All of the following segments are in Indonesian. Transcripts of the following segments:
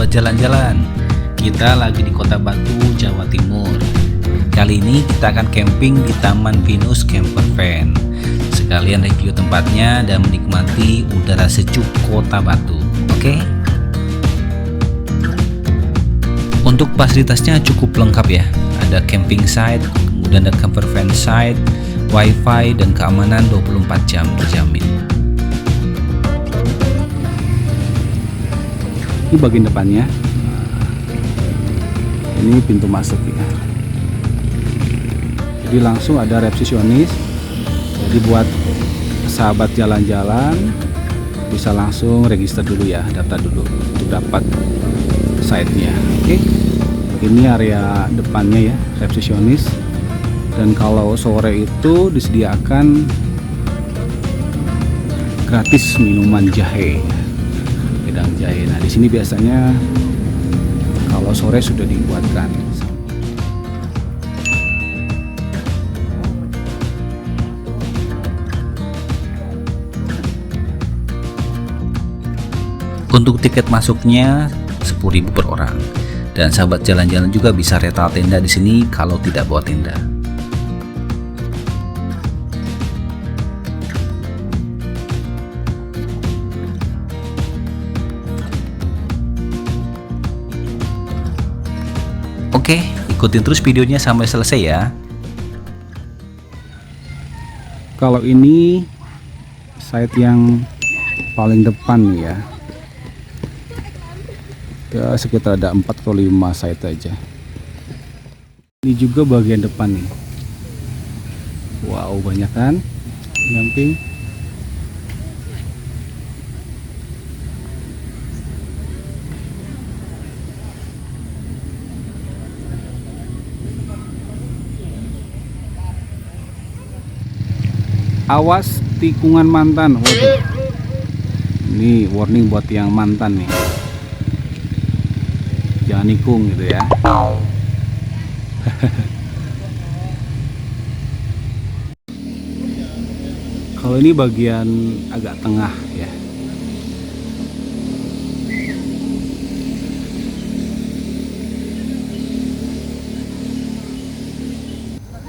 sahabat jalan-jalan. Kita lagi di Kota Batu, Jawa Timur. Kali ini kita akan camping di Taman Pinus Camper Van. Sekalian review tempatnya dan menikmati udara sejuk Kota Batu. Oke? Untuk fasilitasnya cukup lengkap ya. Ada camping site, kemudian ada camper van site, wifi, dan keamanan 24 jam terjamin. Ini bagian depannya. Ini pintu masuk ya. Jadi langsung ada resepsionis. Jadi buat sahabat jalan-jalan bisa langsung register dulu ya, daftar dulu untuk dapat site-nya. Oke. Ini area depannya ya, resepsionis. Dan kalau sore itu disediakan gratis minuman jahe. Wedang jahe. Nah, di sini biasanya kalau sore sudah dibuatkan. Untuk tiket masuknya 10.000 per orang. Dan sahabat jalan-jalan juga bisa rental tenda di sini kalau tidak bawa tenda. Oke, ikutin terus videonya sampai selesai ya. Kalau ini site yang paling depan nih ya. Ya sekitar ada 4 atau 5 site aja. Ini juga bagian depan nih. Wow, banyak kan camping. Awas tikungan mantan. Waduh. Ini warning buat yang mantan nih. Jangan nikung gitu ya. Kalau ini bagian agak tengah ya.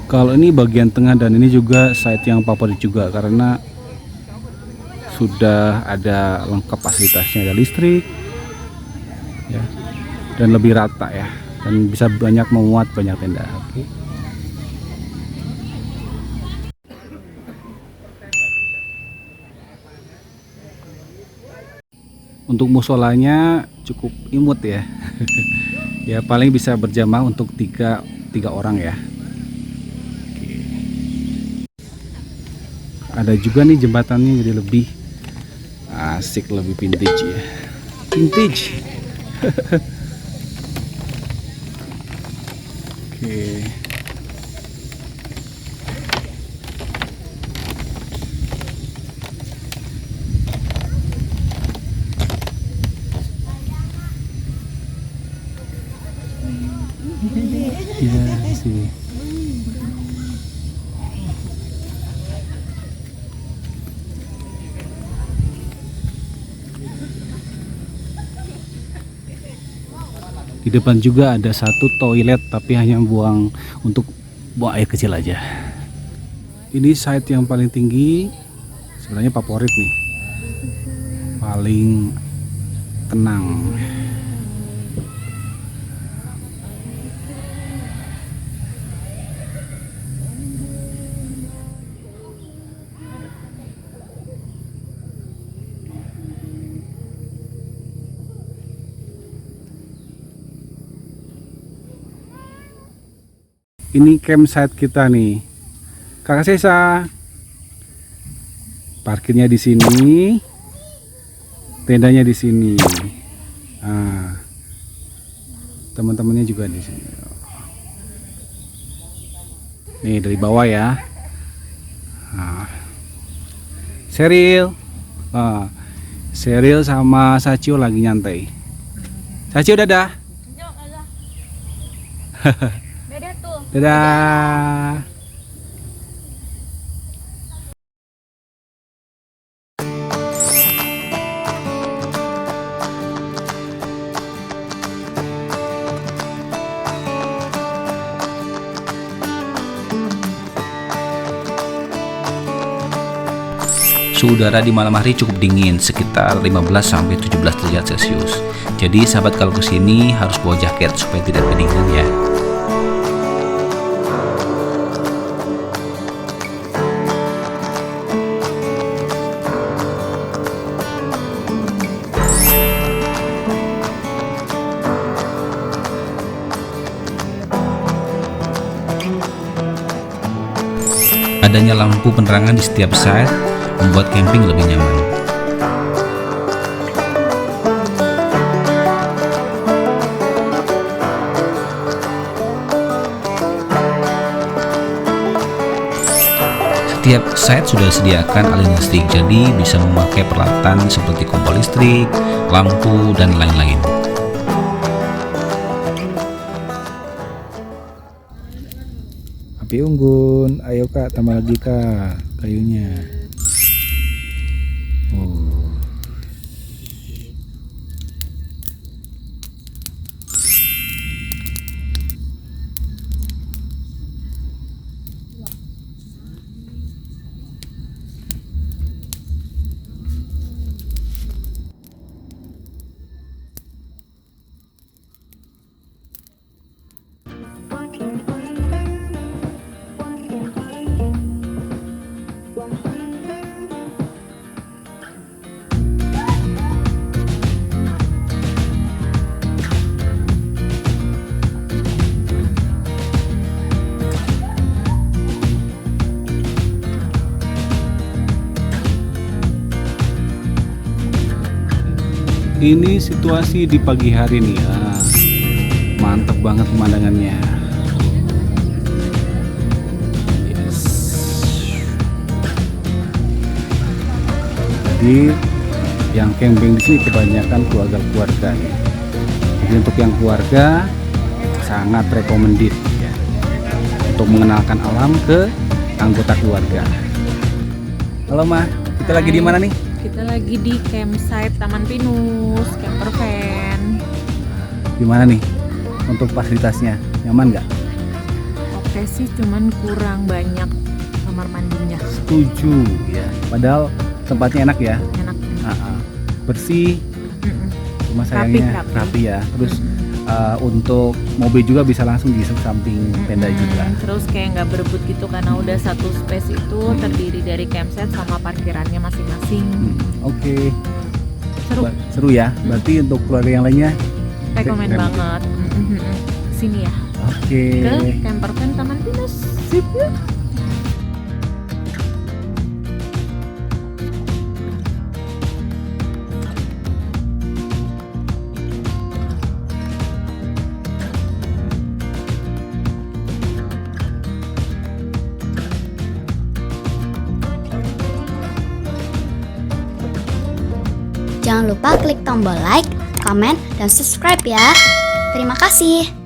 Kalau ini bagian tengah dan ini juga site yang favorit juga karena sudah ada lengkap fasilitasnya, ada listrik ya, dan lebih rata ya, dan bisa banyak memuat banyak tenda. Oke. Untuk musolanya cukup imut ya. Ya paling bisa berjamaah untuk tiga orang ya. Ada juga nih jembatannya jadi lebih asik, lebih vintage ya. Vintage. Oke. Ya sih. Di depan juga ada satu toilet tapi hanya buang air kecil aja. Ini site yang paling tinggi, sebenarnya favorit nih, paling tenang. Ini campsite kita nih, Kakak Sesa. Parkirnya di sini, tendanya di sini. Nah, teman-temannya juga di sini. Nih dari bawah ya. Nah, Seril sama Sacio lagi nyantai. Sacio dadah. Dadah. Suhu udara di malam hari cukup dingin, sekitar 15-17 derajat Celcius. Jadi sahabat kalau kesini harus bawa jaket supaya tidak kedinginan ya. Adanya lampu penerangan di setiap site membuat camping lebih nyaman. Setiap site sudah disediakan aliran listrik, jadi bisa memakai peralatan seperti kompor listrik, lampu, dan lain-lain. Api unggun, ayo Kak, tambah lagi Kak kayunya. Oh. Ini situasi di pagi hari nih ya. Mantap banget pemandangannya. Yes. Jadi yang camping di sini kebanyakan keluarga-keluarga ya. Jadi untuk yang keluarga sangat recommended ya. Untuk mengenalkan alam ke anggota keluarga. Halo Mah, kita lagi di mana nih? Kita lagi di campsite Taman Pinus, camper van. Gimana nih untuk fasilitasnya? Nyaman nggak? Oke sih, cuman kurang banyak kamar mandinya. Setuju ya. Padahal tempatnya enak ya. Enak. Bersih. Cuma Rapi, sayangnya rapi ya. Terus untuk mobil juga bisa langsung di samping tenda juga. Terus kayak nggak berebut gitu karena udah satu space itu terdiri dari campsite sama parkirannya masing-masing. Oke. Seru. Seru ya. Berarti untuk keluarga yang lainnya Rekomen banget. Sini ya. Oke. Ke camper van Taman Pinus. Sip yuk. Jangan lupa klik tombol like, komen, dan subscribe ya. Terima kasih.